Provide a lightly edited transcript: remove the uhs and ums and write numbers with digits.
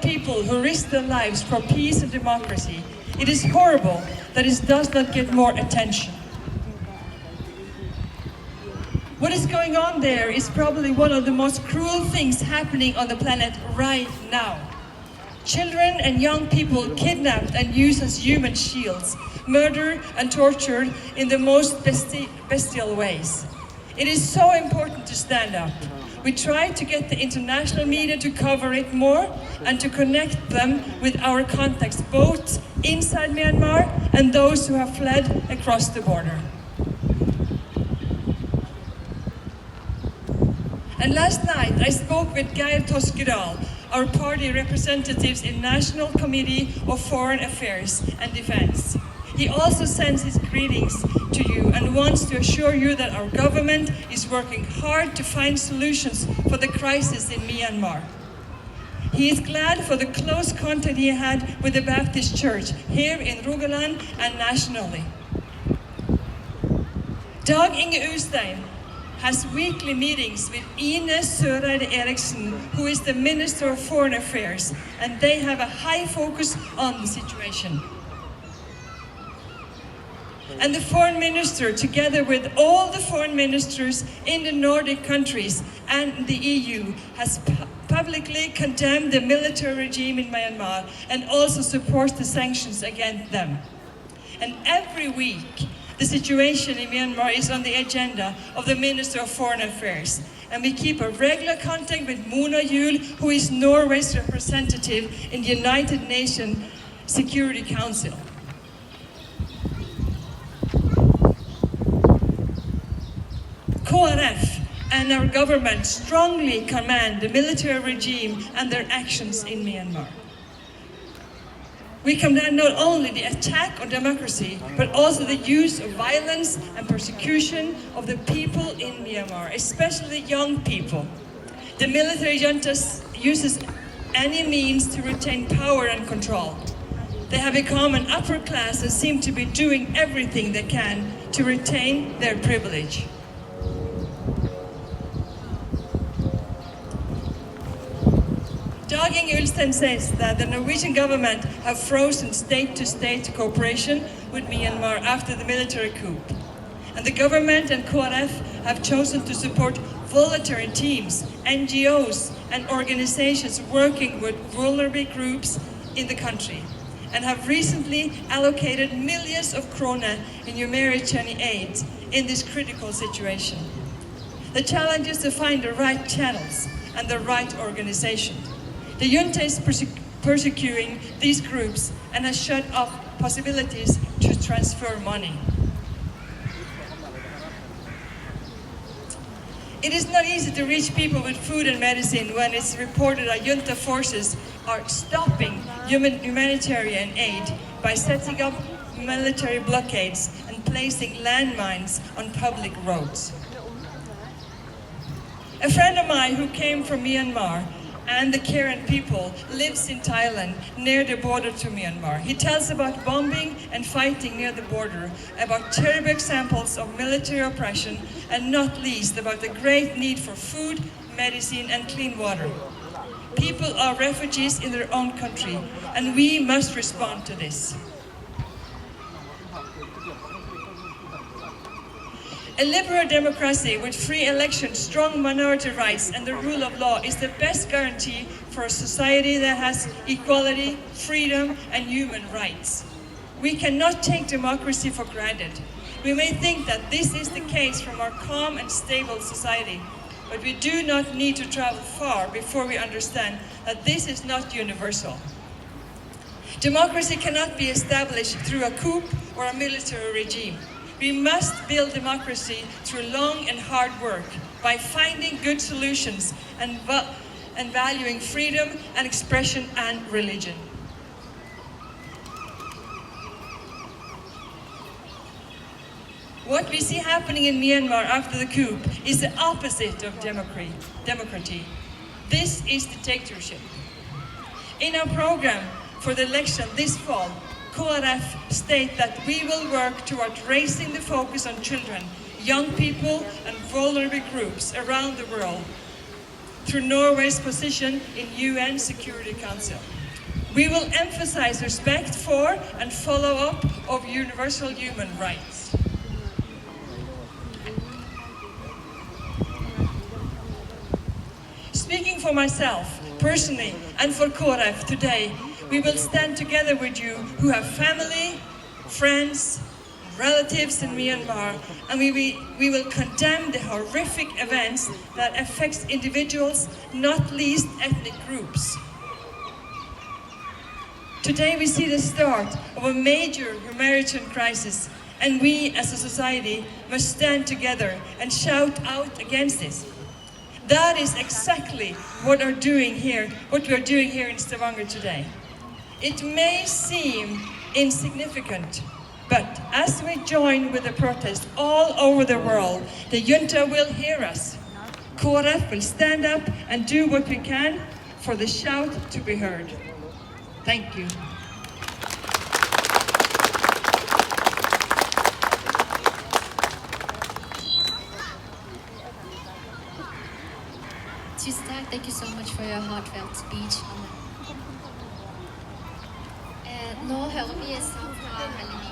people who risk their lives for peace and democracy. It is horrible that it does not get more attention. What is going on there is probably one of the most cruel things happening on the planet right now. Children and young people kidnapped and used as human shields, murdered and tortured in the most bestial ways. It is so important to stand up. We try to get the international media to cover it more and to connect them with our contacts, both inside Myanmar and those who have fled across the border. And last night I spoke with Geir Toskedal, our party representatives in National Committee of Foreign Affairs and Defense. He also sends his greetings to you and wants to assure you that our government is working hard to find solutions for the crisis in Myanmar. He is glad for the close contact he had with the Baptist Church here in Rogaland and nationally. Dag Inge Ustein has weekly meetings with Ine Søreide Eriksen, who is the Minister of Foreign Affairs, and they have a high focus on the situation. And the Foreign Minister, together with all the foreign ministers in the Nordic countries and the EU, has publicly condemned the military regime in Myanmar and also supports the sanctions against them. And every week, the situation in Myanmar is on the agenda of the Minister of Foreign Affairs. And we keep a regular contact with Mona Juul, who is Norway's representative in the United Nations Security Council. KrF and our government strongly commend the military regime and their actions in Myanmar. We condemn not only the attack on democracy, but also the use of violence and persecution of the people in Myanmar, especially young people. The military junta uses any means to retain power and control. They have become an upper class and seem to be doing everything they can to retain their privilege. Dag Inge Ulstein says that the Norwegian government have frozen state-to-state cooperation with Myanmar after the military coup. And the government and KrF have chosen to support voluntary teams, NGOs and organizations working with vulnerable groups in the country, and have recently allocated millions of kroner in humanitarian aid in this critical situation. The challenge is to find the right channels and the right organization. The junta is persecuting these groups and has shut off possibilities to transfer money. It is not easy to reach people with food and medicine when it's reported that junta forces are stopping humanitarian aid by setting up military blockades and placing landmines on public roads. A friend of mine who came from Myanmar and the Karen people lives in Thailand near the border to Myanmar. He tells about bombing and fighting near the border, about terrible examples of military oppression, and not least about the great need for food, medicine and clean water. People are refugees in their own country, and we must respond to this. A liberal democracy with free elections, strong minority rights and the rule of law is the best guarantee for a society that has equality, freedom and human rights. We cannot take democracy for granted. We may think that this is the case from our calm and stable society, but we do not need to travel far before we understand that this is not universal. Democracy cannot be established through a coup or a military regime. We must build democracy through long and hard work by finding good solutions and valuing freedom and expression and religion. What we see happening in Myanmar after the coup is the opposite of democracy. This is dictatorship. In our program for the election this fall, KrF state that we will work toward raising the focus on children, young people and vulnerable groups around the world. through Norway's position in UN Security Council. We will emphasize respect for and follow up of universal human rights. Speaking for myself, personally, and for KrF today, we will stand together with you who have family, friends, relatives in Myanmar, and we will condemn the horrific events that affect individuals, not least ethnic groups. Today we see the start of a major humanitarian crisis, and we as a society must stand together and shout out against this. That is exactly what we are doing here in Stavanger today. It may seem insignificant, but as we join with the protest all over the world, the junta will hear us. KrF will stand up and do what we can for the shout to be heard. Thank you. Thank you so much for your heartfelt speech. Nå hører vi en sang fra Helene.